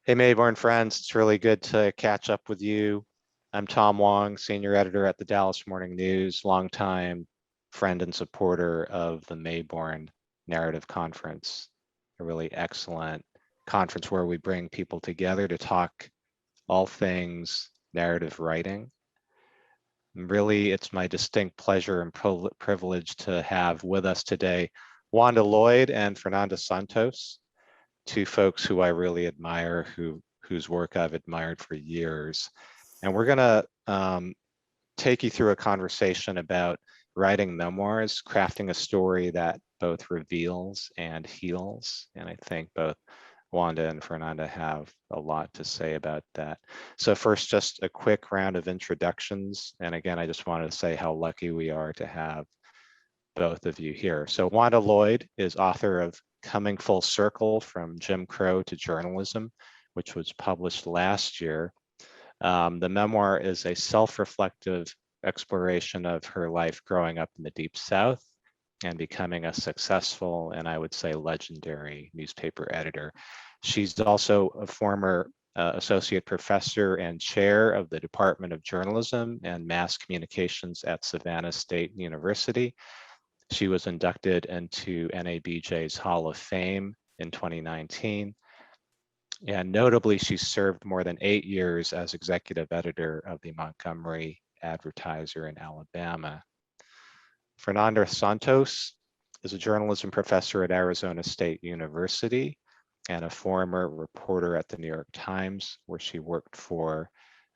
Hey, Mayborn friends, it's really good to catch up with you. I'm Tom Wong, senior editor at the Dallas Morning News, longtime friend and supporter of the Mayborn Narrative Conference, a really excellent conference where we bring people together to talk all things narrative writing. Really, it's my distinct pleasure and privilege to have with us today Wanda Lloyd and Fernanda Santos, two folks who I really admire, whose work I've admired for years. And we're gonna take you through a conversation about writing memoirs, crafting a story that both reveals and heals. And I think both Wanda and Fernanda have a lot to say about that. So first, just a quick round of introductions. And again, I just wanted to say how lucky we are to have both of you here. So Wanda Lloyd is author of Coming Full Circle from Jim Crow to Journalism, which was published last year. The memoir is a self-reflective exploration of her life growing up in the Deep South and becoming a successful and I would say legendary newspaper editor. She's also a former associate professor and chair of the Department of Journalism and Mass Communications at Savannah State University. She was inducted into NABJ's Hall of Fame in 2019. And notably, she served more than 8 years as executive editor of the Montgomery Advertiser in Alabama. Fernanda Santos is a journalism professor at Arizona State University and a former reporter at the New York Times, where she worked for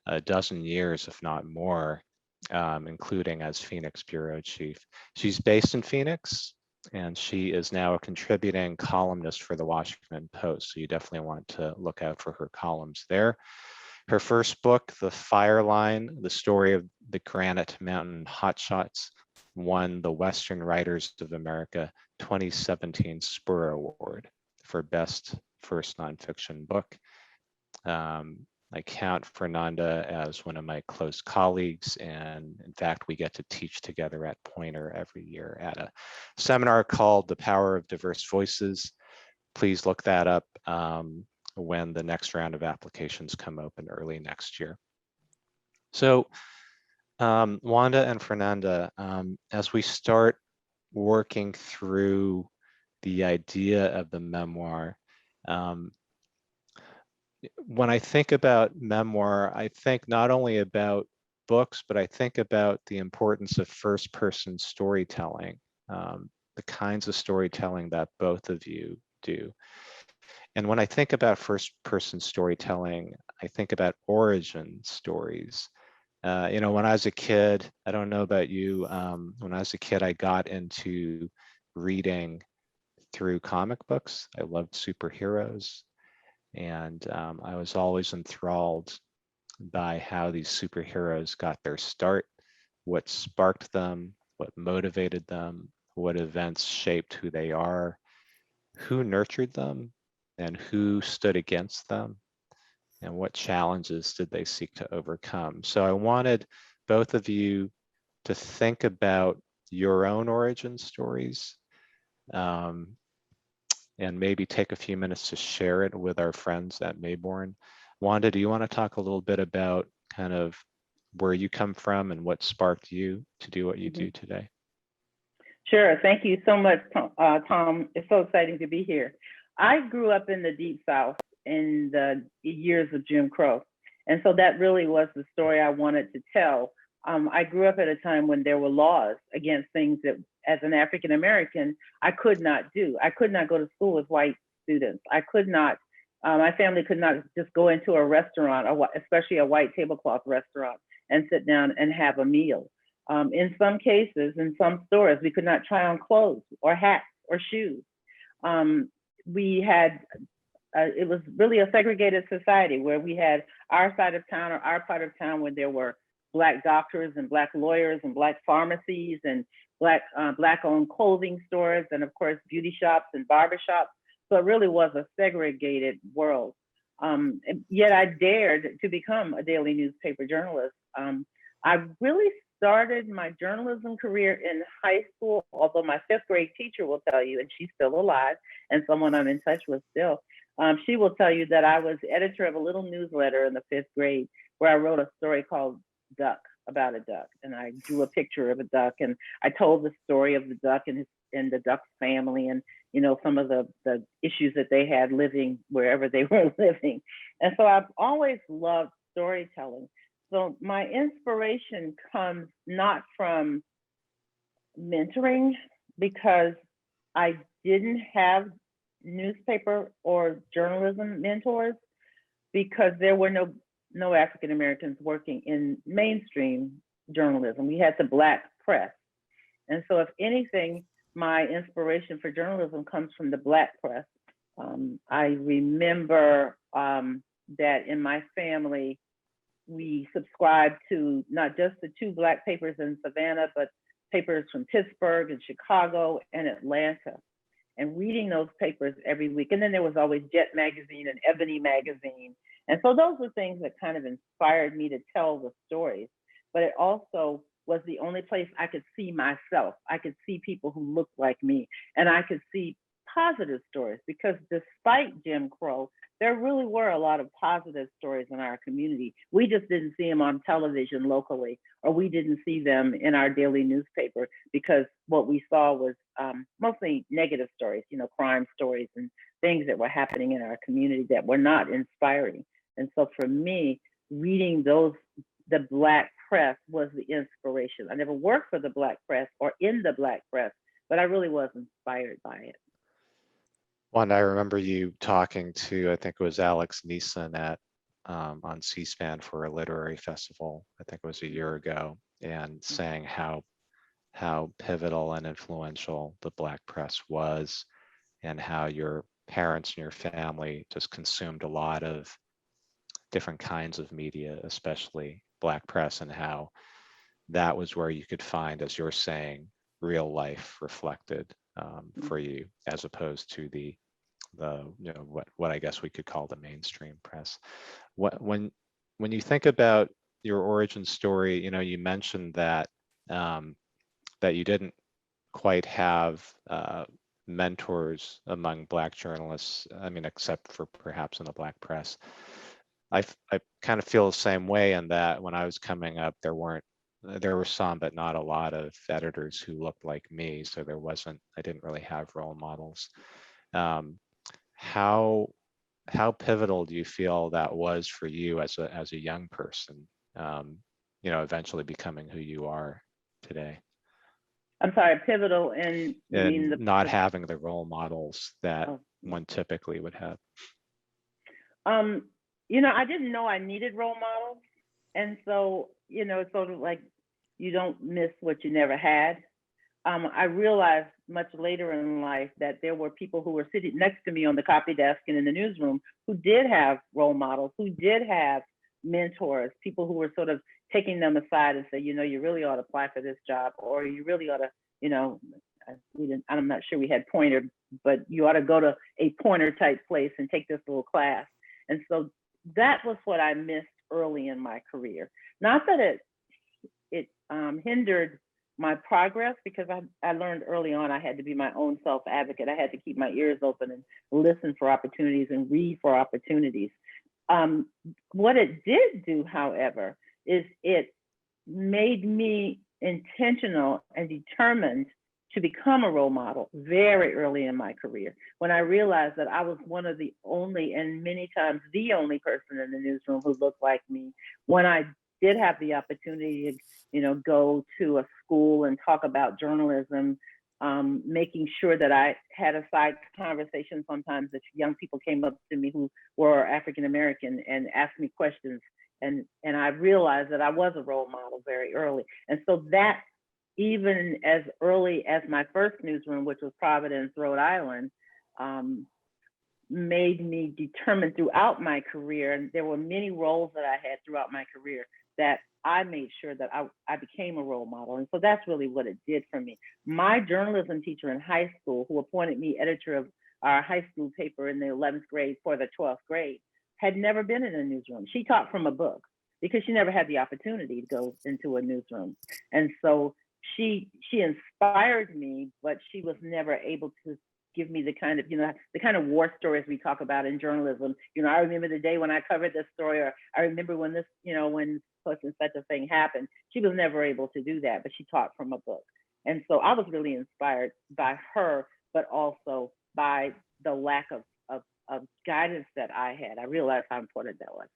a dozen years, if not more, including as Phoenix bureau chief. She's based in Phoenix, and she is now a contributing columnist for the Washington Post. So you definitely want to look out for her columns there. Her first book, The Fire Line, the story of the Granite Mountain Hotshots, won the Western Writers of America 2017 Spur Award for Best First Nonfiction Book. I count Fernanda as one of my close colleagues, and in fact, we get to teach together at Poynter every year at a seminar called The Power of Diverse Voices. Please look that up when the next round of applications come open early next year. So Wanda and Fernanda, as we start working through the idea of the memoir, when I think about memoir, I think not only about books, but I think about the importance of first-person storytelling, the kinds of storytelling that both of you do. And when I think about first-person storytelling, I think about origin stories. When I was a kid, I don't know about you, when I was a kid, I got into reading through comic books. I loved superheroes. And I was always enthralled by how these superheroes got their start, what sparked them, what motivated them, what events shaped who they are, who nurtured them, and who stood against them, and what challenges did they seek to overcome. So I wanted both of you to think about your own origin stories, and maybe take a few minutes to share it with our friends at Mayborn. Wanda, do you want to talk a little bit about kind of where you come from and what sparked you to do what you do today? Sure. Thank you so much, Tom. It's so exciting to be here. I grew up in the Deep South in the years of Jim Crow. And so that really was the story I wanted to tell. I grew up at a time when there were laws against things that, as an African American, I could not do. I could not go to school with white students. I could not, my family could not just go into a restaurant, especially a white tablecloth restaurant, and sit down and have a meal. In some cases, in some stores, we could not try on clothes or hats or shoes. We had, it was really a segregated society where we had our side of town or our part of town where there were Black doctors and Black lawyers and Black pharmacies and Black-owned clothing stores, and of course, beauty shops and barbershops. So it really was a segregated world. Yet I dared to become a daily newspaper journalist. I really started my journalism career in high school, although my fifth grade teacher will tell you, and she's still alive and someone I'm in touch with still, She will tell you that I was editor of a little newsletter in the 5th grade where I wrote a story called Duck, about a duck. And I drew a picture of a duck and I told the story of the duck and the duck's family and, some of the issues that they had living wherever they were living. And so I've always loved storytelling. So my inspiration comes not from mentoring, because I didn't have newspaper or journalism mentors, because there were no African Americans working in mainstream journalism. We had the Black press. And so if anything, my inspiration for journalism comes from the Black press. I remember that in my family, we subscribed to not just the 2 Black papers in Savannah, but papers from Pittsburgh and Chicago and Atlanta, and reading those papers every week. And then there was always Jet magazine and Ebony magazine. And so those were things that kind of inspired me to tell the stories. But it also was the only place I could see myself. I could see people who looked like me, and I could see positive stories, because despite Jim Crow, there really were a lot of positive stories in our community. We just didn't see them on television locally, or we didn't see them in our daily newspaper, because what we saw was mostly negative stories, crime stories and things that were happening in our community that were not inspiring. And so for me, reading the Black press was the inspiration. I never worked for the Black press or in the Black press, but I really was inspired by it. One, I remember you talking to, I think it was Alex Neeson at on C-SPAN for a literary festival, I think it was a year ago, and saying how pivotal and influential the Black press was, and how your parents and your family just consumed a lot of different kinds of media, especially Black press, and how that was where you could find, as you're saying, real life reflected for you, as opposed to the what I guess we could call the mainstream press. When you think about your origin story, you mentioned that that you didn't quite have mentors among Black journalists. I mean, except for perhaps in the Black press. I kind of feel the same way in that when I was coming up, there were some, but not a lot of editors who looked like me. So I didn't really have role models. How pivotal do you feel that was for you as a young person, eventually becoming who you are today? I'm sorry, pivotal in not having the role models that one typically would have. I didn't know I needed role models. And so, it's sort of like you don't miss what you never had. I realized much later in life that there were people who were sitting next to me on the copy desk and in the newsroom who did have role models, who did have mentors, people who were sort of taking them aside and say, you really ought to apply for this job, or you really ought to, I'm not sure we had Pointer, but you ought to go to a Pointer type place and take this little class. And so that was what I missed early in my career. Not that it hindered my progress, because I learned early on I had to be my own self-advocate. I had to keep my ears open and listen for opportunities and read for opportunities. What it did do, however, is it made me intentional and determined to become a role model very early in my career, when I realized that I was one of the only, and many times the only person in the newsroom who looked like me. When I did have the opportunity to, go to a school and talk about journalism, making sure that I had a side conversation sometimes if young people came up to me who were African American and asked me questions. And I realized that I was a role model very early. And so that, even as early as my first newsroom, which was Providence, Rhode Island, made me determined throughout my career. And there were many roles that I had throughout my career that I made sure that I became a role model. And so that's really what it did for me. My journalism teacher in high school, who appointed me editor of our high school paper in the 11th grade for the 12th grade, had never been in a newsroom. She taught from a book because she never had the opportunity to go into a newsroom. And so she inspired me, but she was never able to give me the kind of, the kind of war stories we talk about in journalism. I remember the day when I covered this story, or I remember when this, when such and such a thing happened. She was never able to do that, but she taught from a book. And so I was really inspired by her, but also by the lack of guidance that I had. I realized how important that was.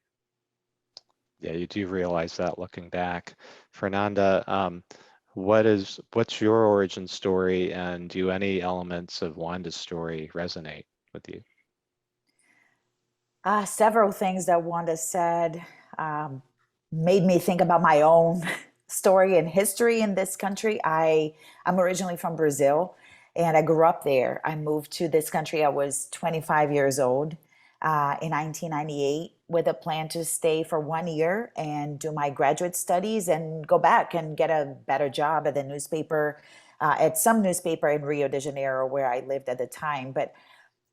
Yeah, you do realize that looking back. Fernanda, what's your origin story, and do any elements of Wanda's story resonate with you? Several things that Wanda said um, made me think about my own story and history in this country. I'm originally from Brazil, and I grew up there. I moved to this country. I was 25 years old in 1998 with a plan to stay for 1 year and do my graduate studies and go back and get a better job at the newspaper, at some newspaper in Rio de Janeiro, where I lived at the time. But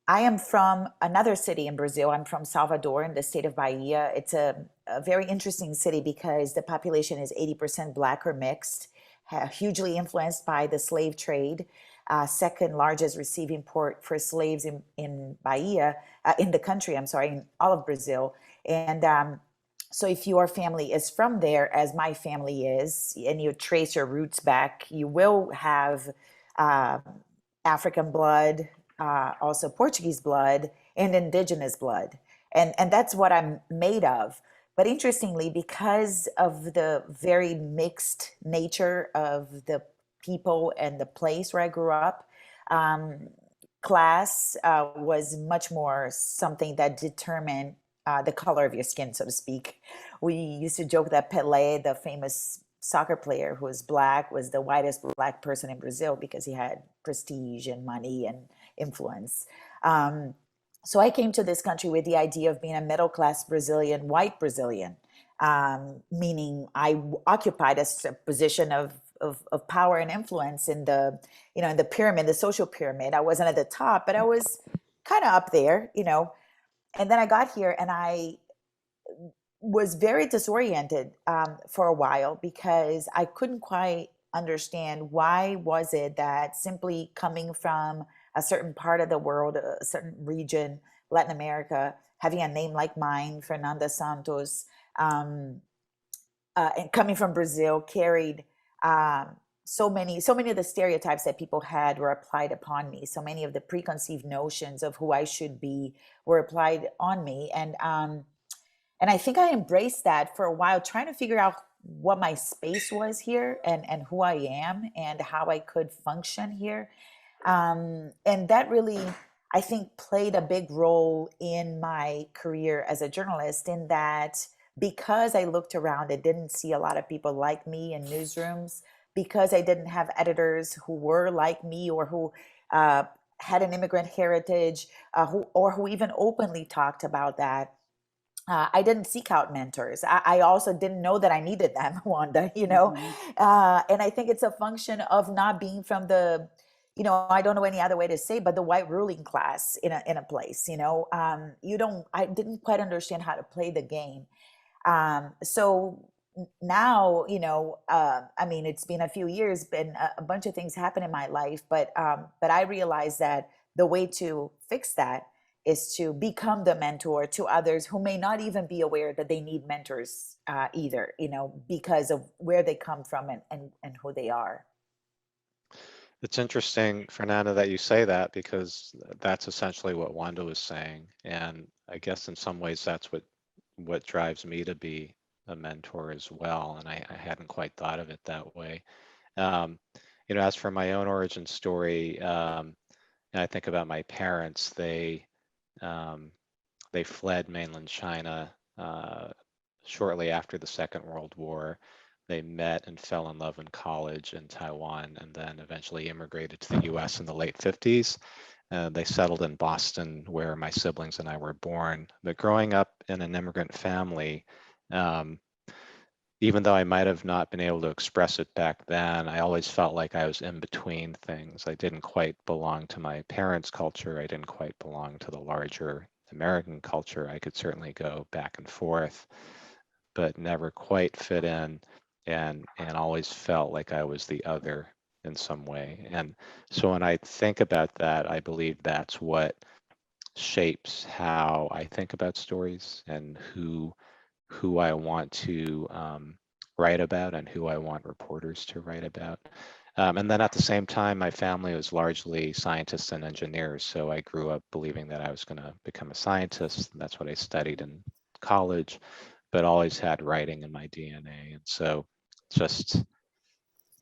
I am from another city in Brazil. I'm from Salvador in the state of Bahia. It's a very interesting city because the population is 80% Black or mixed, hugely influenced by the slave trade, second largest receiving port for slaves in Bahia, in the country, I'm sorry, in all of Brazil. And so if your family is from there, as my family is, and you trace your roots back, you will have uh, African blood, also Portuguese blood and indigenous blood. And that's what I'm made of. But interestingly, because of the very mixed nature of the people and the place where I grew up, um, class was much more something that determined the color of your skin, so to speak. We used to joke that Pelé, the famous soccer player who was Black, was the whitest Black person in Brazil because he had prestige and money and influence. Um, so I came to this country with the idea of being a middle class Brazilian, white Brazilian, meaning I occupied a position of power and influence in the, in the pyramid, the social pyramid. I wasn't at the top, but I was kind of up there, And then I got here and I was very disoriented for a while because I couldn't quite understand why was it that simply coming from a certain part of the world, a certain region, Latin America, having a name like mine, Fernanda Santos, um, and coming from Brazil, carried so many of the stereotypes that people had were applied upon me. So many of the preconceived notions of who I should be were applied on me, and I think I embraced that for a while, trying to figure out what my space was here and who I am and how I could function here. And that really, I think, played a big role in my career as a journalist, in that because I looked around and didn't see a lot of people like me in newsrooms, because I didn't have editors who were like me or who uh, had an immigrant heritage, who even openly talked about that. I didn't seek out mentors. I also didn't know that I needed them, Wanda, Mm-hmm. And I think it's a function of not being from the, I don't know any other way to say, but the white ruling class in a place, I didn't quite understand how to play the game. So now, I mean, it's been a few years, been a bunch of things happen in my life, but I realized that the way to fix that is to become the mentor to others who may not even be aware that they need mentors either, because of where they come from and who they are. It's interesting, Fernanda, that you say that, because that's essentially what Wanda was saying. And I guess in some ways that's what drives me to be a mentor as well. And I hadn't quite thought of it that way. Um, as for my own origin story, and I think about my parents, um, they fled mainland China shortly after the Second World War. They met and fell in love in college in Taiwan, and then eventually immigrated to the US in the late 50s. They settled in Boston, where my siblings and I were born. But growing up in an immigrant family, um, even though I might have not been able to express it back then, I always felt like I was in between things. I didn't quite belong to my parents' culture. I didn't quite belong to the larger American culture. I could certainly go back and forth, but never quite fit in, and always felt like I was the other in some way. And so when I think about that, I believe that's what shapes how I think about stories and who I want to write about and who I want reporters to write about. And then at the same time, my family was largely scientists and engineers. So I grew up believing that I was going to become a scientist. And that's what I studied in college, but always had writing in my DNA. And so just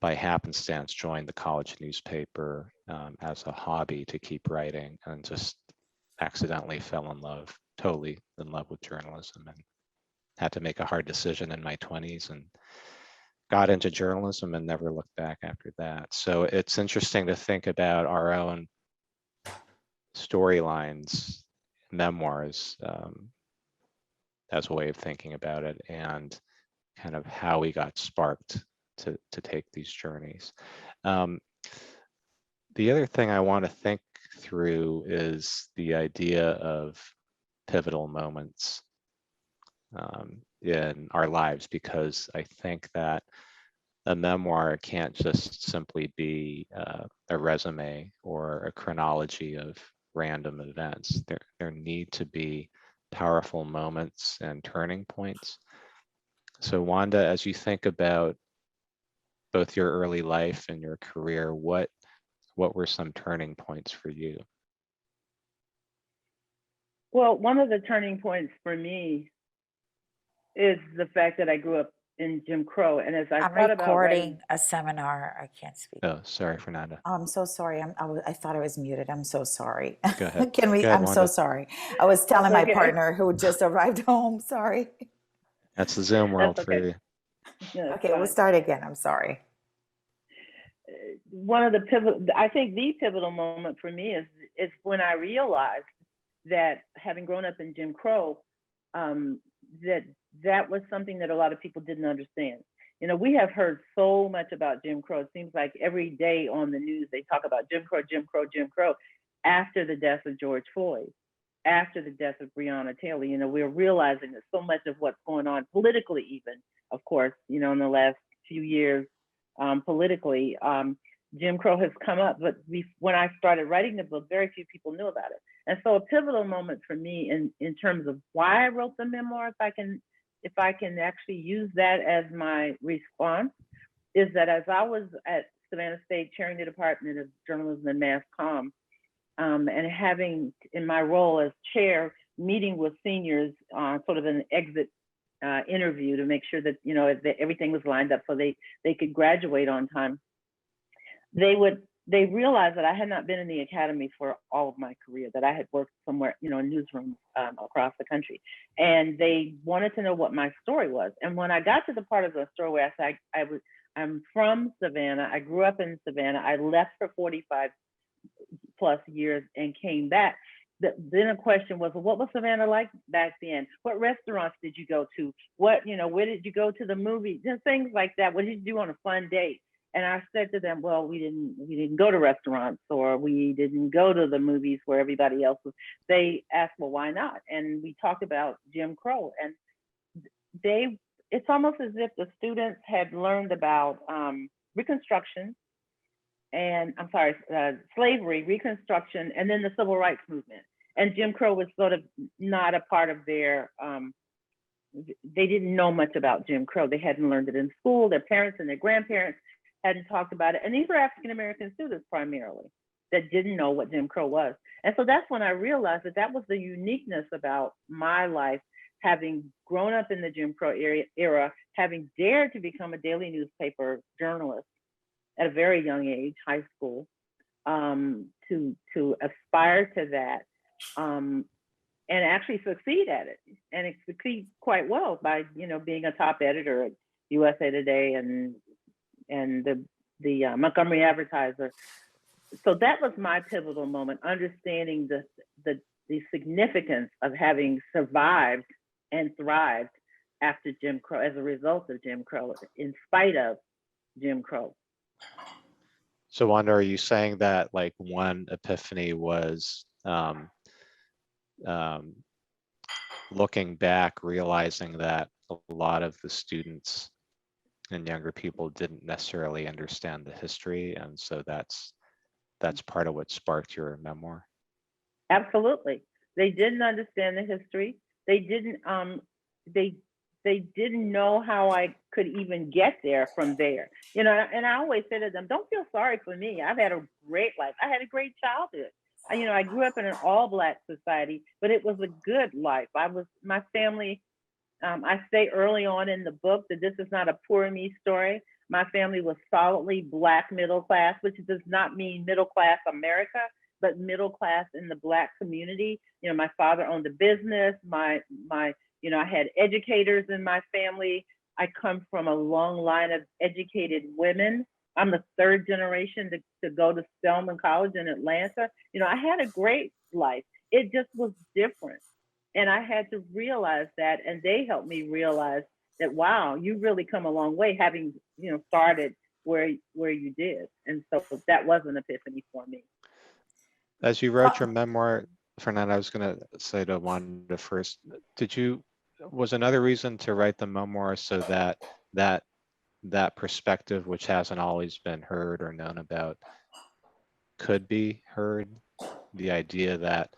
by happenstance, joined the college newspaper as a hobby to keep writing, and just accidentally fell in love, totally in love with journalism, and had to make a hard decision in my 20s and got into journalism and never looked back after that. So it's interesting to think about our own storylines, memoirs, as a way of thinking about it, and kind of how we got sparked to take these journeys. The other thing I want to think through is the idea of pivotal moments in our lives, because I think that a memoir can't just simply be a resume or a chronology of random events. There need to be powerful moments and turning points. So Wanda, as you think about both your early life and your career, what were some turning points for you? Well, one of the turning points for me is the fact that I grew up in Jim Crow. And as I I'm thought about recording writing, a seminar. I can't speak. Oh, sorry, Fernanda. I'm so sorry. I thought I was muted. I'm so sorry. Go ahead. Can we? Go ahead, I'm so Wanda. sorry. I was telling my okay. partner who just arrived home. Sorry. That's the Zoom world That's for okay. you. Yeah, Okay, we'll start again. I'm sorry. one of the I think the pivotal moment for me is when I realized that, having grown up in Jim Crow, that was something that a lot of people didn't understand. You know, we have heard so much about Jim Crow. It seems like every day on the news they talk about Jim Crow, Jim Crow, Jim Crow. After the death of George Floyd, after the death of Breonna Taylor, you know, we're realizing that so much of what's going on politically, even, of course, you know, in the last few years, politically, Jim Crow has come up. But when I started writing the book, very few people knew about it. And so a pivotal moment for me in terms of why I wrote the memoir, if I can actually use that as my response, is that as I was at Savannah State chairing the Department of Journalism and Mass Comm, and having in my role as chair, meeting with seniors on sort of an exit interview to make sure that, you know, that everything was lined up so they could graduate on time. They realized that I had not been in the academy for all of my career, that I had worked somewhere, you know, in newsrooms across the country. And they wanted to know what my story was. And when I got to the part of the story where I said, I'm from Savannah, I grew up in Savannah, I left for 45 plus years and came back. Then a question was, well, what was Savannah like back then? What restaurants did you go to? What, you know, where did you go to the movies? Just things like that. What did you do on a fun date? And I said to them, well, we didn't go to restaurants, or we didn't go to the movies where everybody else was. They asked, well, why not? And we talked about Jim Crow, and it's almost as if the students had learned about Reconstruction, and slavery, Reconstruction, and then the Civil Rights Movement. And Jim Crow was sort of not a part of their, they didn't know much about Jim Crow. They hadn't learned it in school. Their parents and their grandparents hadn't talked about it. And these were African-American students primarily that didn't know what Jim Crow was. And so that's when I realized that was the uniqueness about my life, having grown up in the Jim Crow era, having dared to become a daily newspaper journalist at a very young age, high school, to aspire to that, and actually succeed at it, and succeed quite well by, you know, being a top editor at USA Today and the Montgomery Advertiser. So that was my pivotal moment, understanding the significance of having survived and thrived after Jim Crow, as a result of Jim Crow, in spite of Jim Crow. So Wanda, are you saying that like one epiphany was looking back, realizing that a lot of the students and younger people didn't necessarily understand the history, and so that's part of what sparked your memoir. Absolutely. They didn't understand the history. They didn't they they didn't know how I could even get there from there. You know, and I always say to them, don't feel sorry for me. I've had a great life. I had a great childhood. You know, I grew up in an all Black society, but it was a good life. My family, I say early on in the book that this is not a poor me story. My family was solidly Black middle class, which does not mean middle class America, but middle class in the Black community. You know, my father owned a business. I had educators in my family. I come from a long line of educated women. I'm the third generation to go to Spelman College in Atlanta. You know, I had a great life. It just was different. And I had to realize that, and they helped me realize that, wow, you really come a long way having, started where you did. And so that was an epiphany for me. As you wrote your memoir, Fernanda, I was going to say to Wanda first, was another reason to write the memoir so that perspective, which hasn't always been heard or known about, could be heard? The idea that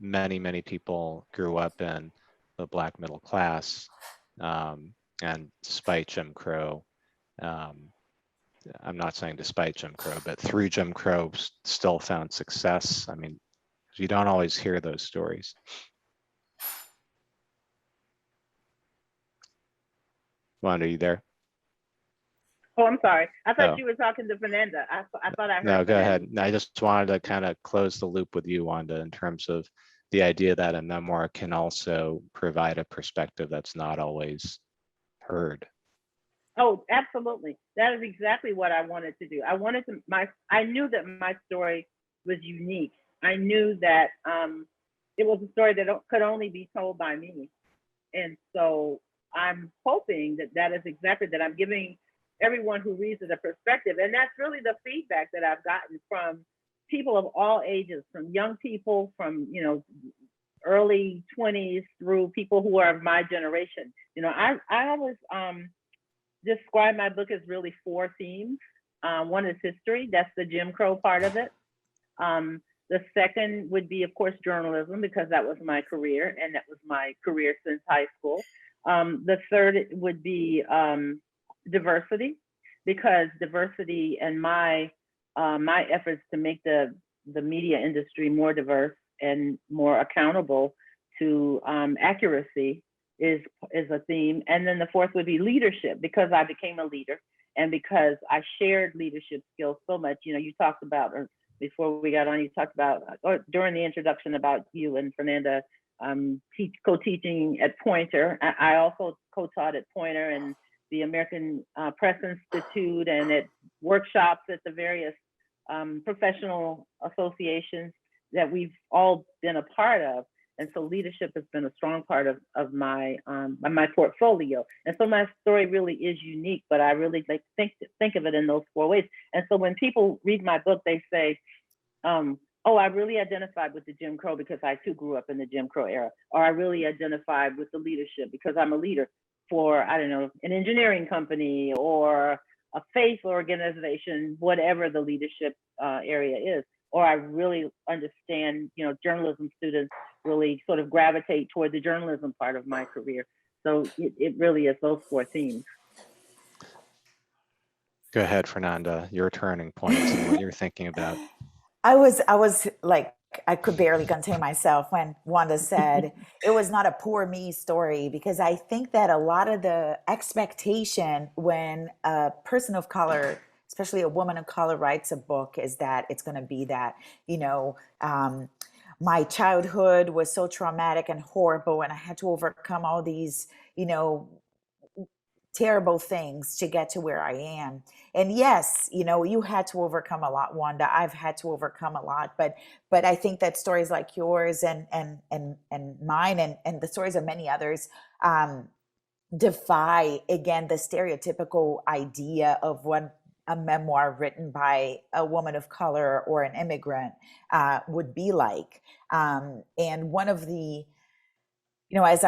many people grew up in the Black middle class, and despite Jim Crow, I'm not saying despite Jim Crow, but through Jim Crow still found success. I mean, you don't always hear those stories. Wanda, are you there? Oh, I'm sorry. I thought Oh. you were talking to Fernanda. I thought I heard No, go Fernanda. ahead. I just wanted to kind of close the loop with you, Wanda, in terms of the idea that a memoir can also provide a perspective that's not always heard. Oh, absolutely. That is exactly what I wanted to do. I knew that my story was unique. I knew that it was a story that could only be told by me. And so I'm hoping that is exactly that. I'm giving everyone who reads it a perspective. And that's really the feedback that I've gotten from people of all ages, from young people, from, early 20s through people who are of my generation. I always describe my book as really 4 themes. One is history. That's the Jim Crow part of it. The second would be, of course, journalism, because that was my career, and that was my career since high school. The third would be diversity, because diversity and my efforts to make the media industry more diverse and more accountable to accuracy is a theme. And then the fourth would be leadership, because I became a leader and because I shared leadership skills so much. You talked about, or before we got on, you talked about, or during the introduction, about you and Fernanda co-teaching at Poynter. I also co-taught at Poynter and the American Press Institute, and at workshops at the various professional associations that we've all been a part of. And so leadership has been a strong part of my portfolio. And so my story really is unique, but I really like think of it in those 4 ways. And so when people read my book, they say, oh, I really identified with the Jim Crow because I too grew up in the Jim Crow era. Or I really identified with the leadership because I'm a leader for, I don't know, an engineering company or a faith organization, whatever the leadership area is. Or I really understand, journalism students really sort of gravitate toward the journalism part of my career. So it really is those 4 themes. Go ahead, Fernanda, your turning points and what you're thinking about. I was like, I could barely contain myself when Wanda said it was not a poor me story, because I think that a lot of the expectation when a person of color, especially a woman of color, writes a book is that it's going to be that, my childhood was so traumatic and horrible, and I had to overcome all these, terrible things to get to where I am. And yes, you had to overcome a lot, Wanda. I've had to overcome a lot, but I think that stories like yours and mine and the stories of many others defy, again, the stereotypical idea of what a memoir written by a woman of color or an immigrant would be like. And one of the as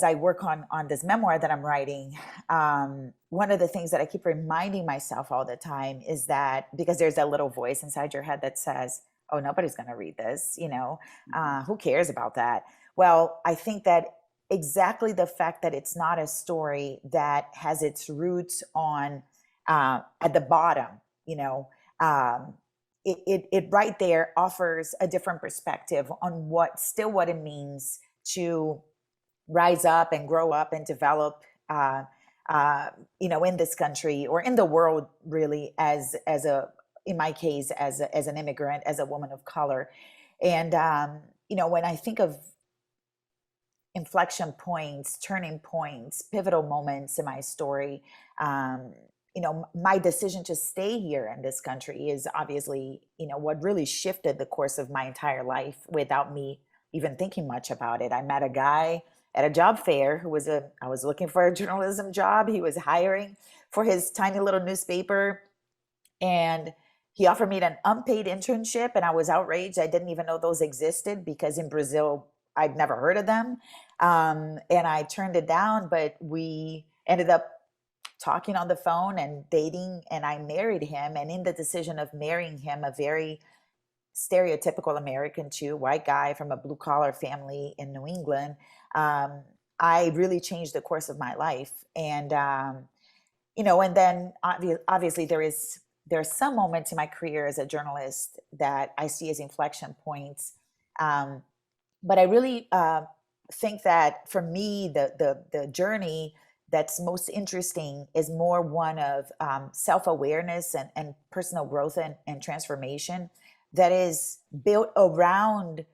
I work on this memoir that I'm writing, one of the things that I keep reminding myself all the time is that, because there's that little voice inside your head that says, "Oh, nobody's going to read this. Who cares about that?" Well, I think that exactly the fact that it's not a story that has its roots on at the bottom, um, it right there offers a different perspective on what it means to rise up and grow up and develop, in this country or in the world, really, as a, in my case, as an immigrant, as a woman of color. And when I think of inflection points, turning points, pivotal moments in my story, my decision to stay here in this country is obviously, what really shifted the course of my entire life without me even thinking much about it. I met a guy at a job fair I was looking for a journalism job. He was hiring for his tiny little newspaper, and he offered me an unpaid internship, and I was outraged. I didn't even know those existed because in Brazil, I'd never heard of them. And I turned it down, but we ended up talking on the phone and dating, and I married him. And in the decision of marrying him, a very stereotypical American too, white guy from a blue collar family in New England, I really changed the course of my life. And and then obviously there are some moments in my career as a journalist that I see as inflection points. But I really think that for me, the journey that's most interesting is more one of self-awareness and personal growth and transformation that is built around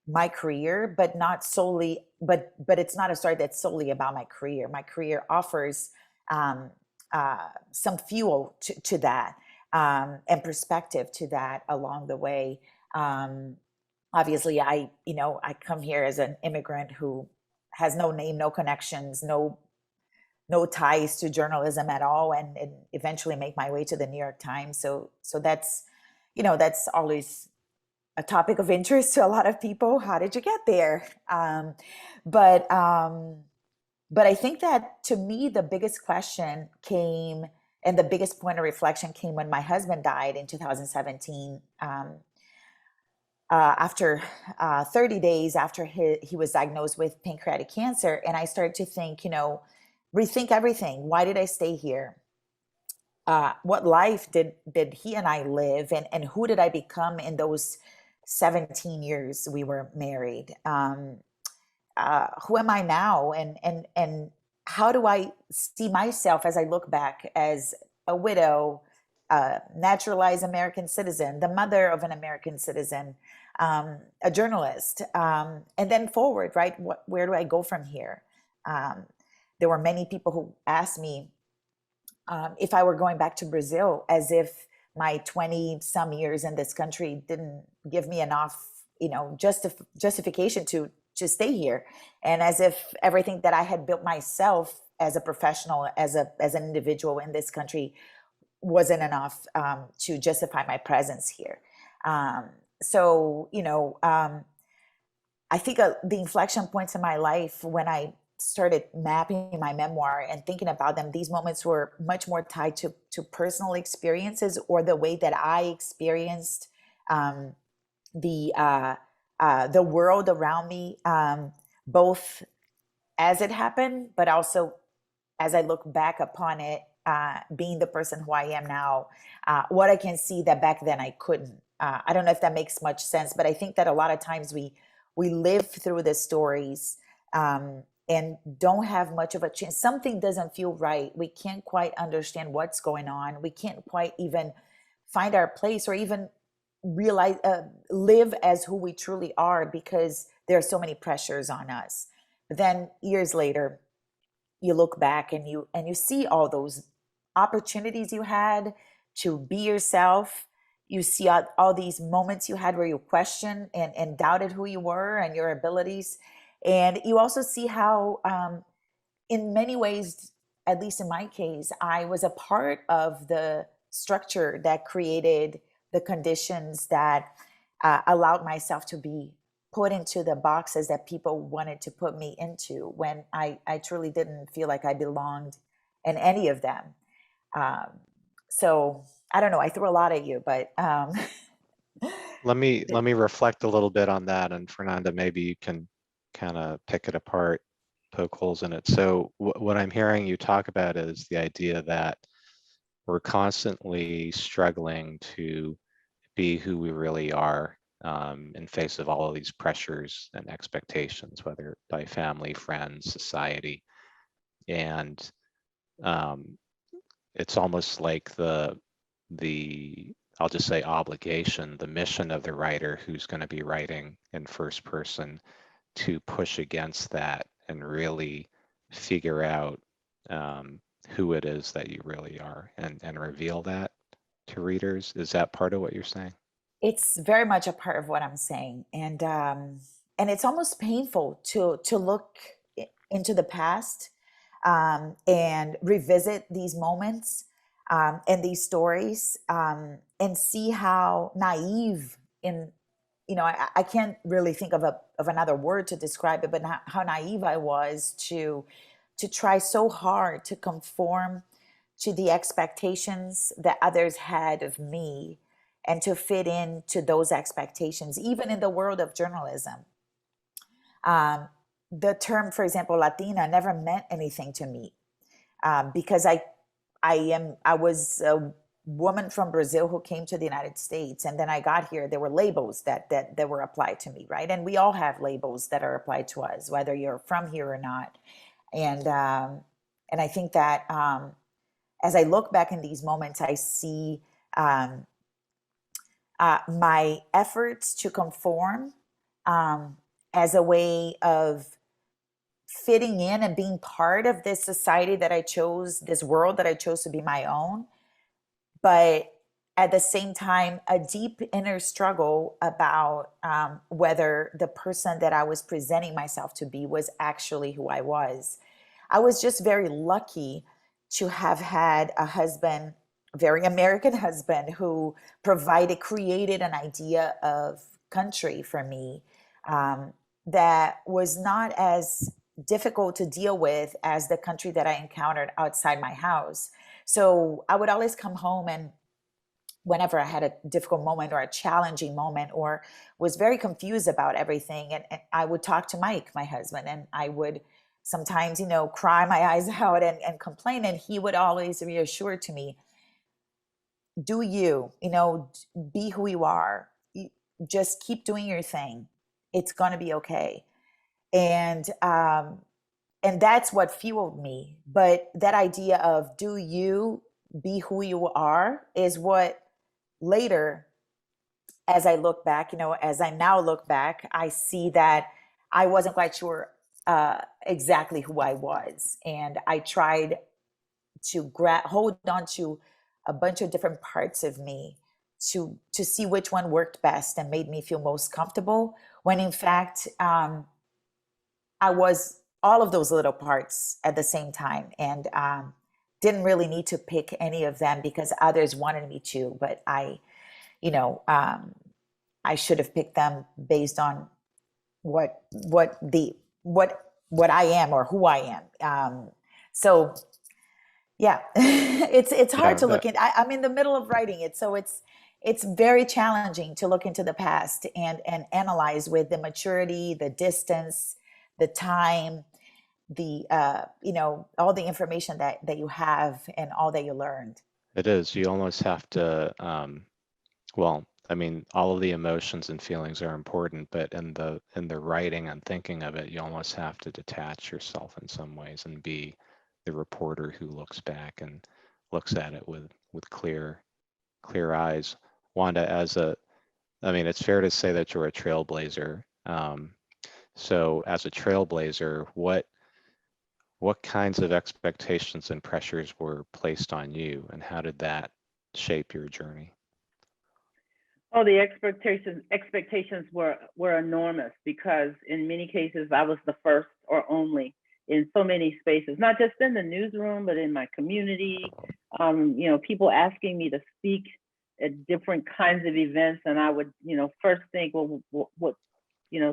my career, but not solely, but it's not a story that's solely about my career. My career offers some fuel to that, and perspective to that along the way. Obviously, I come here as an immigrant who has no name, no connections, no ties to journalism at all, and eventually make my way to the New York Times. So that's that's always a topic of interest to a lot of people. How did you get there? But I think that, to me, the biggest question came, and the biggest point of reflection came when my husband died in 2017. After 30 days after he was diagnosed with pancreatic cancer. And I started to think, rethink everything. Why did I stay here? What life did he and I live? And who did I become in those 17 years we were married? Who am I now? And how do I see myself as I look back as a widow, naturalized American citizen, the mother of an American citizen, a journalist, and then forward, right? Where do I go from here? There were many people who asked me if I were going back to Brazil, as if my 20 some years in this country didn't give me enough, justification to stay here. And as if everything that I had built myself as a professional, as an individual in this country, wasn't enough to justify my presence here. I think the inflection points in my life when I started mapping my memoir and thinking about them, these moments were much more tied to personal experiences, or the way that I experienced the world around me, both as it happened, but also as I look back upon it, being the person who I am now, what I can see that back then I couldn't. I don't know if that makes much sense, but I think that a lot of times we live through the stories and don't have much of a chance. Something doesn't feel right. We can't quite understand what's going on. We can't quite even find our place, or even realize, live as who we truly are, because there are so many pressures on us. But then years later, you look back and you see all those opportunities you had to be yourself. You see all these moments you had where you questioned and doubted who you were and your abilities. And you also see how, in many ways, at least in my case, I was a part of the structure that created the conditions that allowed myself to be put into the boxes that people wanted to put me into when I truly didn't feel like I belonged in any of them. Um, so I don't know. I threw a lot at you, but Let me reflect a little bit on that, and Fernanda, maybe you can kind of pick it apart, poke holes in it. So what I'm hearing you talk about is the idea that we're constantly struggling to be who we really are, in face of all of these pressures and expectations, whether by family, friends, society. And um, it's almost like the I'll just say obligation, the mission of the writer who's going to be writing in first person to push against that and really figure out who it is that you really are, and reveal that to readers. Is that part of what you're saying? it's very much a part of what I'm saying, and it's almost painful to look into the past, and revisit these moments, and these stories, and see how naive in I can't really think of another word to describe it, but how naive I was to try so hard to conform to the expectations that others had of me and to fit into those expectations, even in the world of journalism. Um, the term, for example, Latina never meant anything to me, because I was a woman from Brazil who came to the United States, and then I got here. There were labels that were applied to me, right? And we all have labels that are applied to us, whether you're from here or not. And I think that, as I look back in these moments, I see, um, my efforts to conform, um, as a way of fitting in and being part of this society that I chose, this world that I chose to be my own. But at the same time, a deep inner struggle about, whether the person that I was presenting myself to be was actually who I was. I was just very lucky to have had a husband, a very American husband, who created an idea of country for me, that was not as difficult to deal with as the country that I encountered outside my house. So I would always come home, and whenever I had a difficult moment or a challenging moment or was very confused about everything, and I would talk to Mike, my husband, and I would sometimes, cry my eyes out and complain. And he would always reassure to me, do you, be who you are. Just keep doing your thing. It's going to be okay. And that's what fueled me. But that idea of do you, be who you are, is what later, as I look back, as I now look back, I see that I wasn't quite sure, exactly who I was. And I tried to hold on to a bunch of different parts of me to see which one worked best and made me feel most comfortable, when in fact, I was all of those little parts at the same time, and, didn't really need to pick any of them because others wanted me to. But you know, um, I should have picked them based on what I am or who I am. So yeah, it's hard Yeah, to look in. I'm in the middle of writing it, so it's very challenging to look into the past and analyze with the maturity, the distance, the time, the all the information that you have and all that you learned. it is. You almost have to, well, I mean, all of the emotions and feelings are important, but in the writing and thinking of it, you almost have to detach yourself in some ways and be the reporter who looks back and looks at it with clear eyes. Wanda, I mean, it's fair to say that you're a trailblazer. So as a trailblazer, what kinds of expectations and pressures were placed on you, and how did that shape your journey? Oh, the expectations were enormous, because in many cases I was the first or only in so many spaces, not just in the newsroom, but in my community. People asking me to speak at different kinds of events, and I would, first think, well,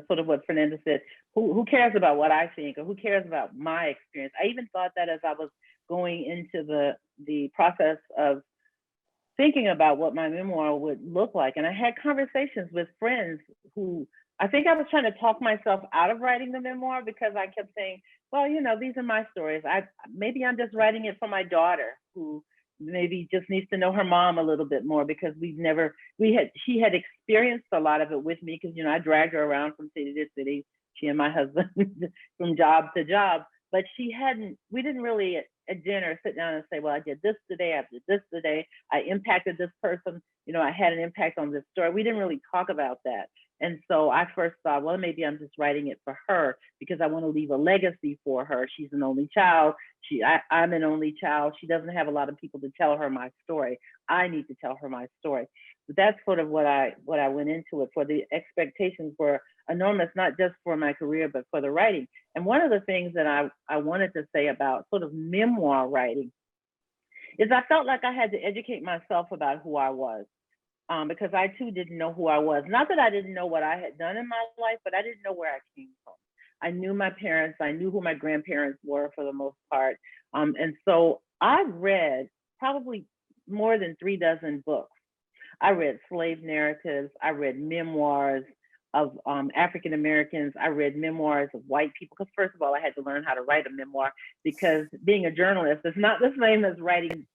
sort of what Fernanda said, who cares about what I think, or who cares about my experience? I even thought that as I was going into the process of thinking about what my memoir would look like. And I had conversations with friends who, I think I was trying to talk myself out of writing the memoir, because I kept saying, well, these are my stories. Maybe I'm just writing it for my daughter, who maybe just needs to know her mom a little bit more, because she had experienced a lot of it with me, because I dragged her around from city to city, she and my husband, from job to job. But we didn't really at dinner sit down and say, well, I did this today, I did this today, I impacted this person, I had an impact on this story. We didn't really talk about that. And so I first thought, well, maybe I'm just writing it for her, because I want to leave a legacy for her. She's an only child. I'm an only child. She doesn't have a lot of people to tell her my story. I need to tell her my story. But that's sort of what I went into it for. The expectations were enormous, not just for my career, but for the writing. And one of the things that I wanted to say about sort of memoir writing is I felt like I had to educate myself about who I was. Because I too didn't know who I was. Not that I didn't know what I had done in my life, but I didn't know where I came from. I knew my parents, I knew who my grandparents were for the most part. And so I read probably more than 36 books. I read slave narratives, I read memoirs of African Americans, I read memoirs of white people, because first of all, I had to learn how to write a memoir, because being a journalist is not the same as writing,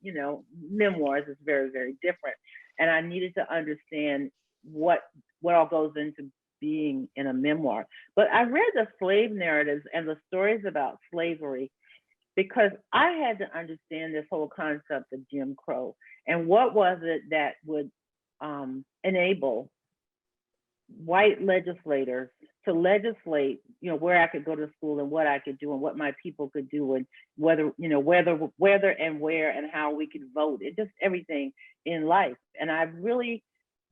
memoirs. Is very, very different. And I needed to understand what all goes into being in a memoir. But I read the slave narratives and the stories about slavery, because I had to understand this whole concept of Jim Crow, and what was it that would enable white legislators to legislate, where I could go to school and what I could do and what my people could do, and whether and where and how we could vote. It just everything in life. And I really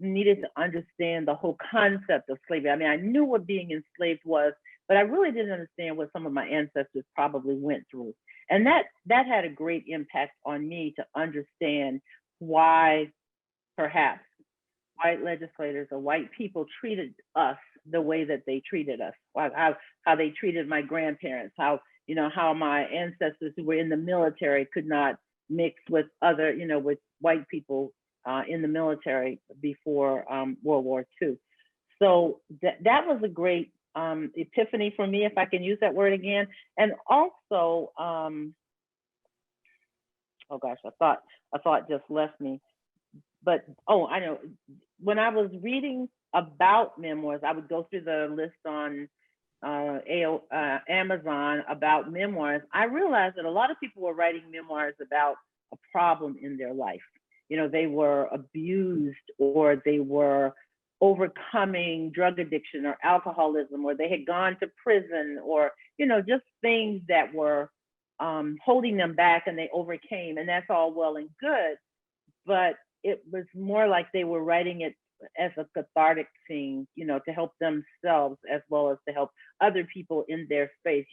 needed to understand the whole concept of slavery. I mean, I knew what being enslaved was, but I really didn't understand what some of my ancestors probably went through. And that had a great impact on me, to understand why perhaps white legislators or white people treated us the way that they treated us, how they treated my grandparents, how my ancestors who were in the military could not mix with other, with white people in the military before World War II. So that was a great epiphany for me, if I can use that word again. And also, oh gosh, I thought just left me. But I know, when I was reading about memoirs, I would go through the list on Amazon about memoirs. I realized that a lot of people were writing memoirs about a problem in their life. They were abused, or they were overcoming drug addiction or alcoholism, or they had gone to prison, or just things that were holding them back, and they overcame. And that's all well and good, but it was more like they were writing it as a cathartic thing, to help themselves as well as to help other people in their space,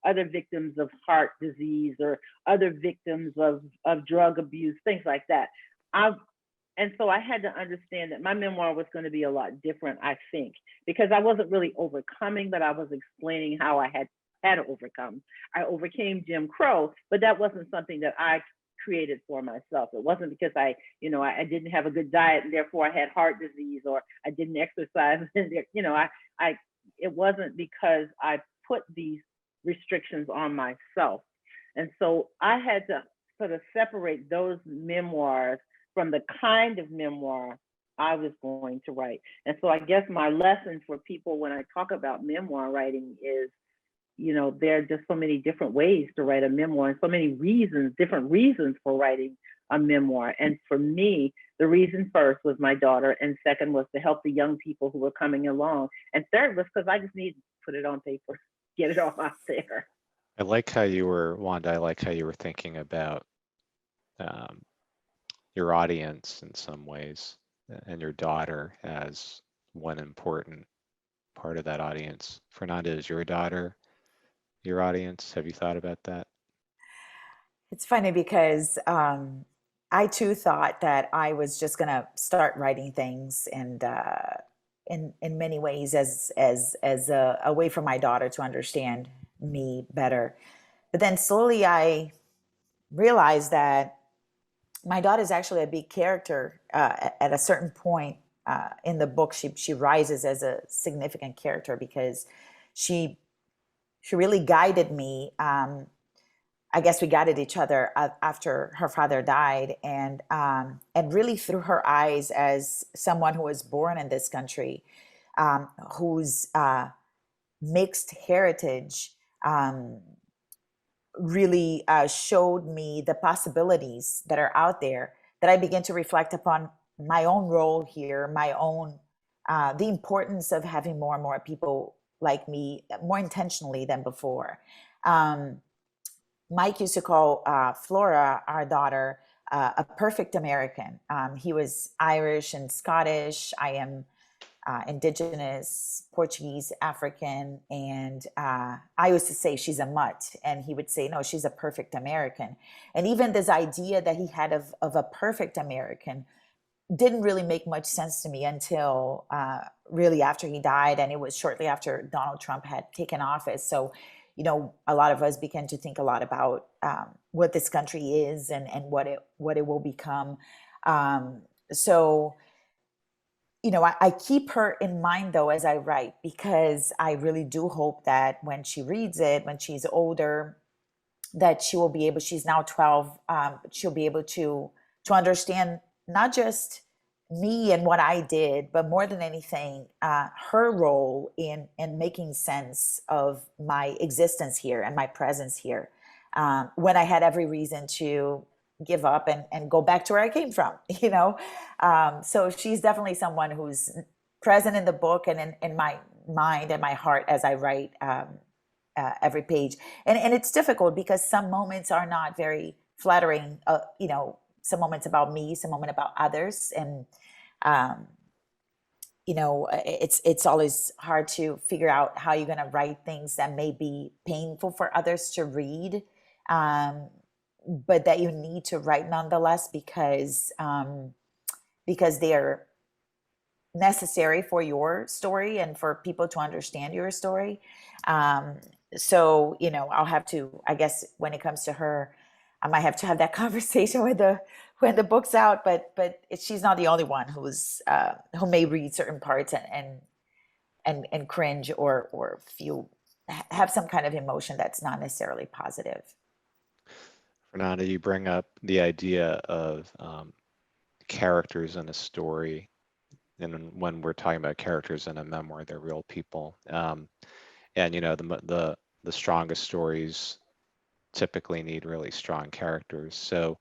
other victims of heart disease, or other victims of drug abuse, things like that. And so I had to understand that my memoir was going to be a lot different, I think, because I wasn't really overcoming, but I was explaining how I had to overcome. I overcame Jim Crow, but that wasn't something that I created for myself. It wasn't because I didn't have a good diet and therefore I had heart disease, or I didn't exercise. It wasn't because I put these restrictions on myself. And so I had to sort of separate those memoirs from the kind of memoir I was going to write. And so I guess my lesson for people when I talk about memoir writing is, there are just so many different ways to write a memoir, and so many different reasons for writing a memoir. And for me, the reason first was my daughter, and second was to help the young people who were coming along, and third was because I just needed to put it on paper, get it all out there. I like how you were, Wanda, I like how you were thinking about your audience in some ways, and your daughter as one important part of that audience. Fernanda, is your daughter your audience? Have you thought about that? It's funny because I too thought that I was just going to start writing things in many ways as a way for my daughter to understand me better. But then slowly I realized that my daughter is actually a big character. At a certain point in the book, she rises as a significant character because she really guided me. I guess we guided each other after her father died, and really through her eyes as someone who was born in this country, whose mixed heritage um, really showed me the possibilities that are out there, that I began to reflect upon my own role here, my own, the importance of having more and more people like me more intentionally than before. Um, Mike used to call Flora, our daughter, a perfect American. He was Irish and Scottish. I am indigenous, Portuguese, African, and I used to say she's a mutt, and he would say, no, she's a perfect American. And even this idea that he had of a perfect American didn't really make much sense to me until really after he died, and it was shortly after Donald Trump had taken office. So, you know, a lot of us began to think a lot about what this country is and what it will become. So you know, I keep her in mind though as I write, because I really do hope that when she reads it, when she's older, that she will be able. She's now 12. She'll be able to understand not just me and what I did, but more than anything, her role in making sense of my existence here and my presence here. When I had every reason to give up and go back to where I came from, you know. So she's definitely someone who's present in the book and in my mind and my heart as I write every page. And it's difficult because some moments are not very flattering, you know, some moments about me, some moment about others. And, um, you know, it's always hard to figure out how you're going to write things that may be painful for others to read. Um, but that you need to write nonetheless because they're necessary for your story and for people to understand your story. Um, so you know, I'll have to. I guess when it comes to her, I might have to have that conversation with the when the book's out. But she's not the only one who may read certain parts and cringe or feel have some kind of emotion that's not necessarily positive. Fernanda, you bring up the idea of characters in a story. And when we're talking about characters in a memoir, they're real people. And you know, the strongest stories typically need really strong characters. So,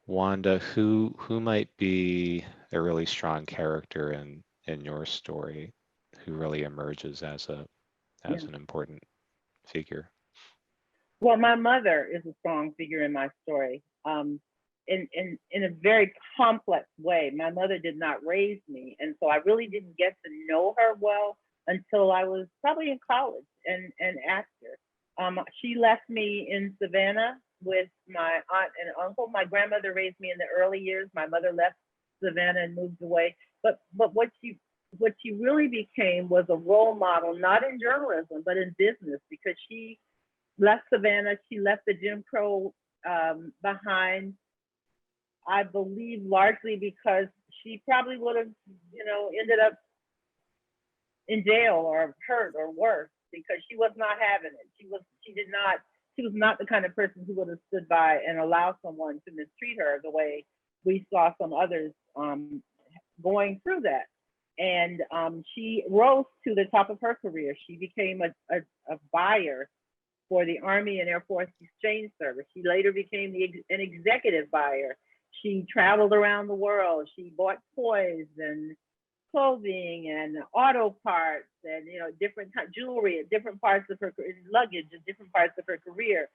Wanda, who might be a really strong character in your story, who really emerges as Yeah. an important figure? Well, my mother is a strong figure in my story. In a very complex way. My mother did not raise me, and so I really didn't get to know her well until I was probably in college and after. She left me in Savannah with my aunt and uncle. My grandmother raised me in the early years. My mother left Savannah and moved away. But what she really became was a role model, not in journalism, but in business, because she left Savannah. She left the Jim Crow behind, I believe, largely because she probably would have, you know, ended up in jail or hurt or worse, because she was not having it. She was not the kind of person who would have stood by and allowed someone to mistreat her the way we saw some others going through that. And she rose to the top of her career. She became a buyer for the Army and Air Force Exchange Service. She later became an executive buyer. She traveled around the world. She bought toys and clothing and auto parts and, you know, different jewelry at different parts of her luggage at different parts of her career.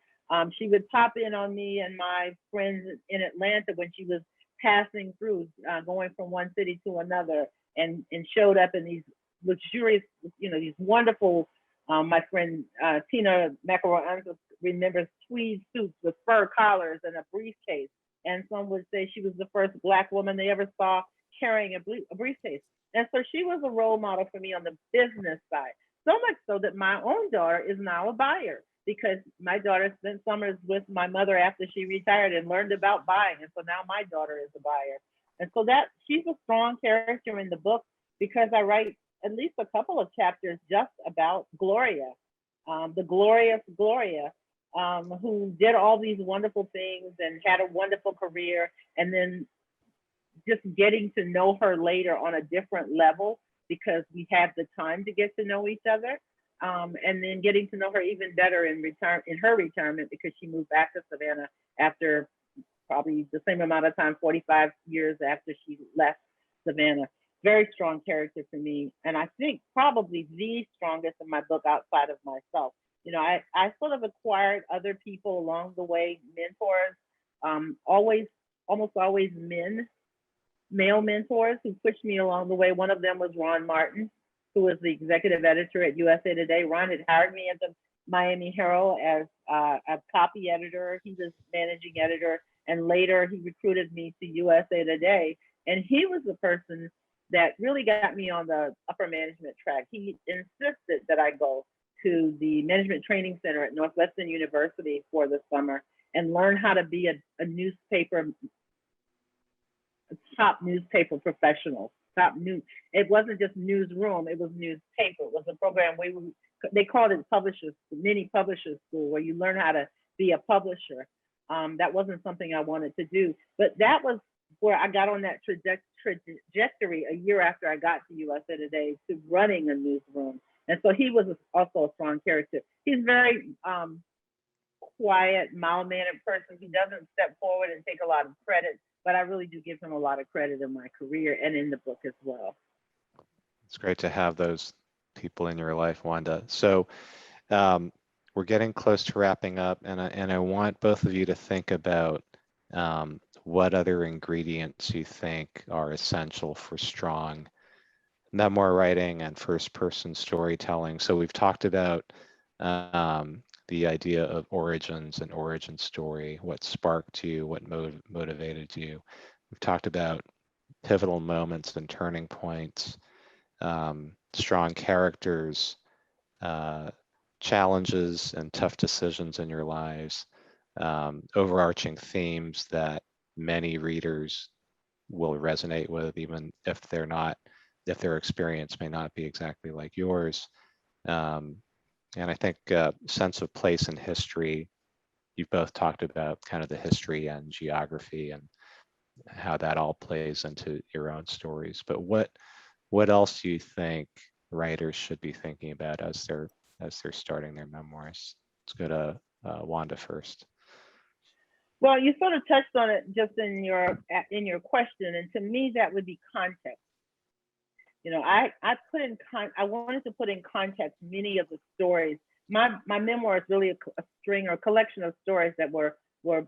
She would pop in on me and my friends in Atlanta when she was passing through, going from one city to another, and showed up in these luxurious, you know, these wonderful. My friend Tina McElroy remembers tweed suits with fur collars and a briefcase. And some would say she was the first Black woman they ever saw carrying a briefcase. And so she was a role model for me on the business side. So much so that my own daughter is now a buyer because my daughter spent summers with my mother after she retired and learned about buying. And so now my daughter is a buyer. And so that she's a strong character in the book because I write at least a couple of chapters just about Gloria, the glorious Gloria, who did all these wonderful things and had a wonderful career. And then just getting to know her later on a different level because we had the time to get to know each other. And then getting to know her even better in her retirement because she moved back to Savannah after probably the same amount of time, 45 years after she left Savannah. Very strong character for me. And I think probably the strongest in my book outside of myself. You know, I sort of acquired other people along the way, mentors, almost always male mentors who pushed me along the way. One of them was Ron Martin, who was the executive editor at USA Today. Ron had hired me at the Miami Herald as a copy editor. He was managing editor, and later he recruited me to USA Today. And he was the person that really got me on the upper management track. He insisted that I go to the Management Training Center at Northwestern University for the summer and learn how to be a top newspaper professional. It wasn't just newsroom, it was newspaper. It was a program they called it mini publisher school, where you learn how to be a publisher. That wasn't something I wanted to do, but that was where I got on that trajectory a year after I got to USA Today to running a newsroom. And so he was also a strong character. He's very quiet, mild-mannered person. He doesn't step forward and take a lot of credit, but I really do give him a lot of credit in my career and in the book as well. It's great to have those people in your life, Wanda. So we're getting close to wrapping up, and I want both of you to think about what other ingredients you think are essential for strong memoir writing and first-person storytelling. So we've talked about the idea of origins and origin story, what sparked you, what motivated you. We've talked about pivotal moments and turning points, strong characters, challenges and tough decisions in your lives, overarching themes that many readers will resonate with, even if their experience may not be exactly like yours. And I think sense of place and history, you've both talked about kind of the history and geography and how that all plays into your own stories. But what else do you think writers should be thinking about as they're starting their memoirs? Let's go to Wanda first. Well, you sort of touched on it just in your question, and to me that would be context. You know, I wanted to put in context many of the stories. My memoir is really a string or collection of stories that were sort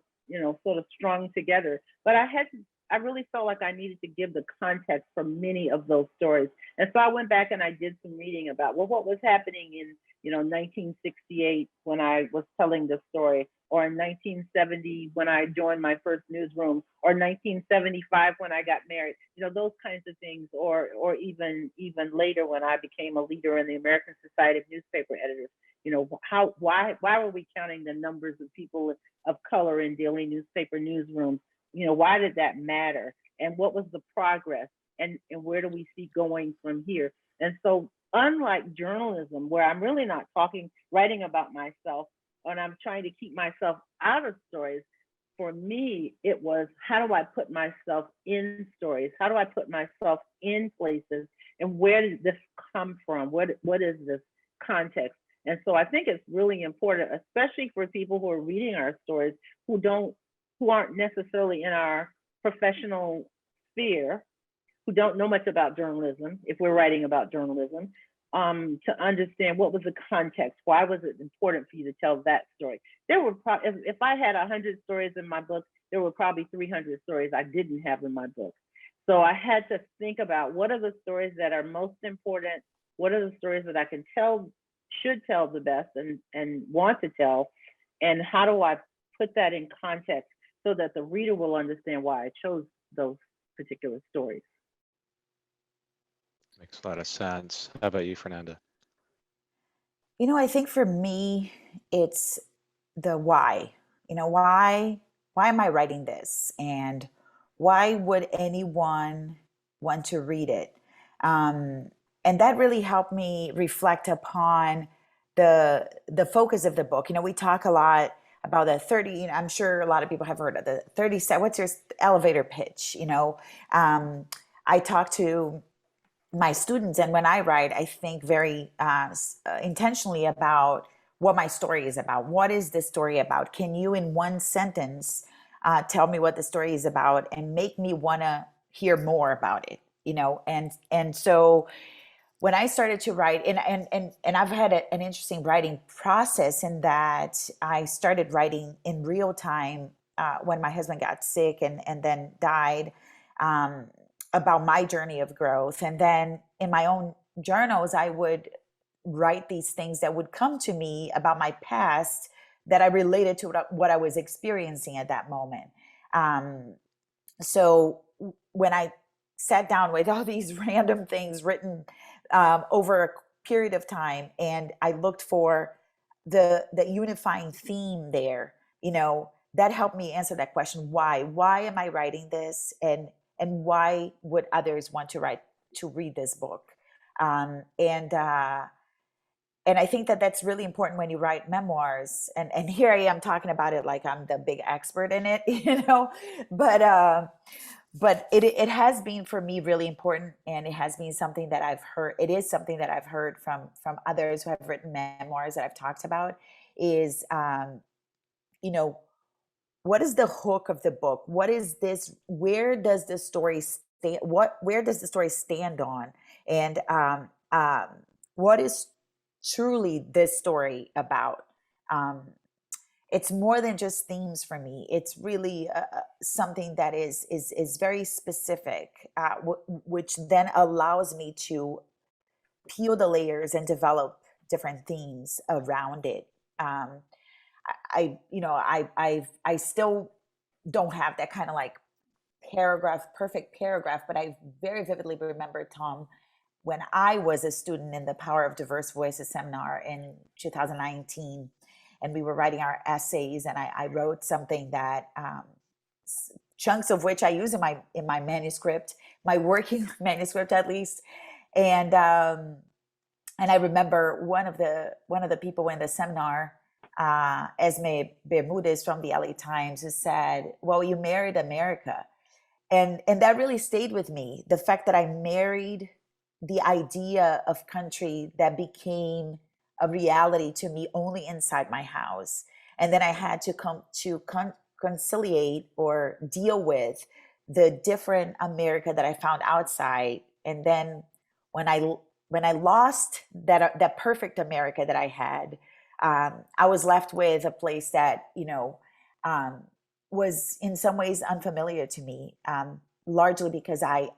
of strung together. But I really felt like I needed to give the context for many of those stories. And so I went back and I did some reading about, well, what was happening in 1968 when I was telling the story, or in 1970 when I joined my first newsroom, or 1975 when I got married, those kinds of things, or even later when I became a leader in the American Society of Newspaper Editors. Why were we counting the numbers of people of color in daily newspaper newsrooms? Why did that matter? And what was the progress? And where do we see going from here? And so, unlike journalism, where I'm really not writing about myself, and I'm trying to keep myself out of stories, for me, it was, how do I put myself in stories? How do I put myself in places? And where did this come from? What is this context? And so I think it's really important, especially for people who are reading our stories, who aren't necessarily in our professional sphere, who don't know much about journalism, if we're writing about journalism, to understand what was the context. Why was it important for you to tell that story? There were if I had 100 stories in my book, there were probably 300 stories I didn't have in my book. So I had to think about, what are the stories that are most important? What are the stories that I can tell, should tell the best and want to tell? And how do I put that in context so that the reader will understand why I chose those particular stories? Makes a lot of sense. How about you, Fernanda? You know, I think for me, it's the why. Why am I writing this? And why would anyone want to read it? Um, and that really helped me reflect upon the focus of the book. We talk a lot about the 30, I'm sure a lot of people have heard of the 30 set. What's your elevator pitch? I talk to my students, and when I write, I think very intentionally about what my story is about. What is this story about? Can you, in one sentence, tell me what the story is about and make me want to hear more about it? And so when I started to write, and I've had an interesting writing process in that I started writing in real time when my husband got sick and then died. About my journey of growth. And then in my own journals, I would write these things that would come to me about my past that I related to what I was experiencing at that moment. So when I sat down with all these random things written over a period of time, and I looked for the unifying theme there, that helped me answer that question: why am I writing this, and why would others want to read this book? And I think that that's really important when you write memoirs. And here I am talking about it like I'm the big expert in it, but it has been for me really important, and it has been something that I've heard. It is something that I've heard from others who have written memoirs that I've talked about. Is you know what is the hook of the book? What is this? Where does the story stand? Where does the story stand on? And what is truly this story about? It's more than just themes for me. It's really something that is very specific, which then allows me to peel the layers and develop different themes around it. I still don't have that kind of like perfect paragraph, but I very vividly remember, Tom, when I was a student in the Power of Diverse Voices seminar in 2019, and we were writing our essays, and I wrote something that chunks of which I use in my manuscript, my working manuscript at least, and I remember one of the people in the seminar, Esme Bermudez from the LA Times, who said, "Well, you married America," and that really stayed with me. The fact that I married the idea of country that became a reality to me only inside my house, and then I had to come to conciliate or deal with the different America that I found outside, and then when I lost that perfect America that I had, I was left with a place that was in some ways unfamiliar to me, largely because I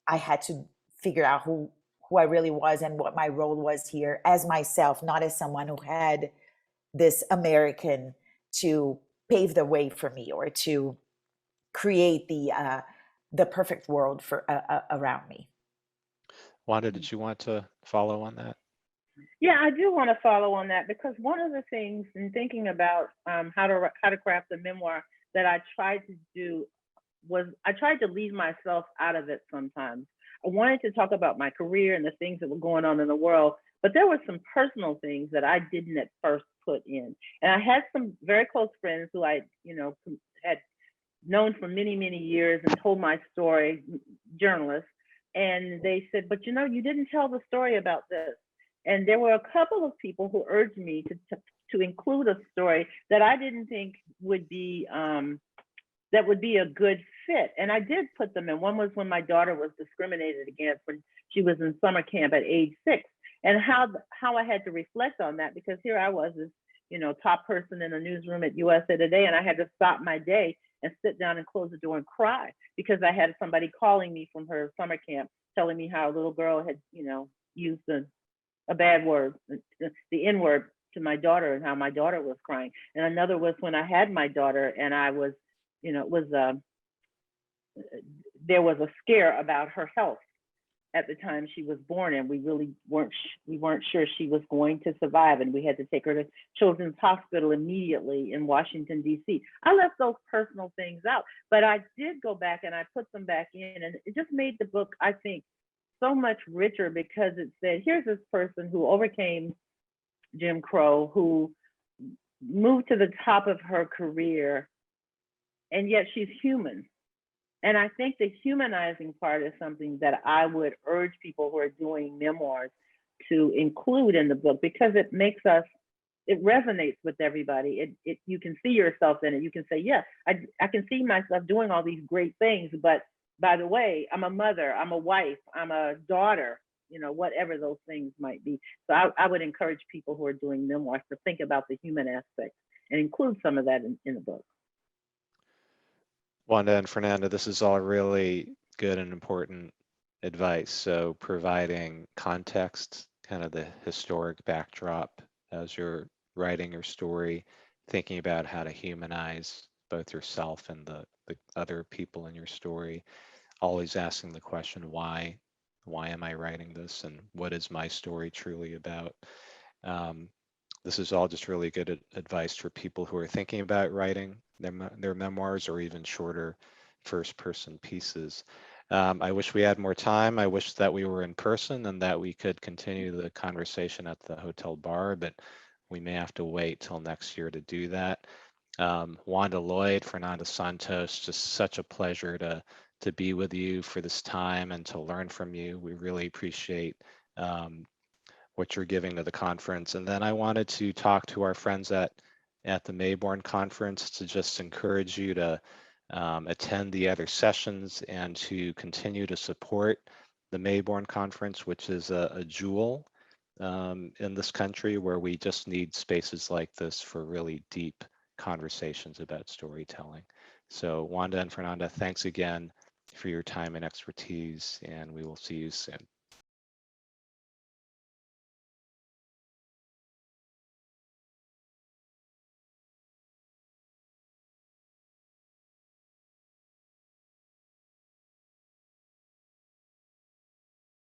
had to figure out who I really was and what my role was here as myself, not as someone who had this American to pave the way for me or to create the perfect world for around me. Wanda, did you want to follow on that? Yeah, I do want to follow on that, because one of the things in thinking about how to craft a memoir that I tried to do was I tried to leave myself out of it sometimes. I wanted to talk about my career and the things that were going on in the world, but there were some personal things that I didn't at first put in. And I had some very close friends who I, had known for many, many years and told my story, journalists, and they said, "But you didn't tell the story about this." And there were a couple of people who urged me to include a story that I didn't think would be that would be a good fit. And I did put them in. One was when my daughter was discriminated against when she was in summer camp at age 6, and how I had to reflect on that, because here I was, this top person in a newsroom at USA Today, and I had to stop my day and sit down and close the door and cry because I had somebody calling me from her summer camp telling me how a little girl had used a bad word, the N word, to my daughter, and how my daughter was crying. And another was when I had my daughter, and I was, it was there was a scare about her health, at the time she was born, and we really weren't sure she was going to survive, and we had to take her to Children's Hospital immediately in Washington, D.C. I left those personal things out, but I did go back and I put them back in, and it just made the book, I think, so much richer, because it said, here's this person who overcame Jim Crow, who moved to the top of her career, and yet she's human. And I think the humanizing part is something that I would urge people who are doing memoirs to include in the book, because it makes us, it resonates with everybody. You can see yourself in it. You can say, yeah, I can see myself doing all these great things, but by the way, I'm a mother, I'm a wife, I'm a daughter, whatever those things might be. So I would encourage people who are doing memoirs to think about the human aspect and include some of that in the book. Wanda and Fernanda, this is all really good and important advice. So providing context, kind of the historic backdrop as you're writing your story, thinking about how to humanize both yourself and the other people in your story, always asking the question, why am I writing this, and what is my story truly about? This is all just really good advice for people who are thinking about writing their memoirs, or even shorter first-person pieces. I wish we had more time. I wish that we were in person and that we could continue the conversation at the hotel bar, but we may have to wait till next year to do that. Wanda Lloyd, Fernanda Santos, just such a pleasure to be with you for this time and to learn from you. We really appreciate what you're giving to the conference. And then I wanted to talk to our friends at the Mayborn conference to just encourage you to attend the other sessions and to continue to support the Mayborn conference, which is a jewel in this country, where we just need spaces like this for really deep conversations about storytelling. So Wanda and Fernanda, thanks again for your time and expertise, and we will see you soon.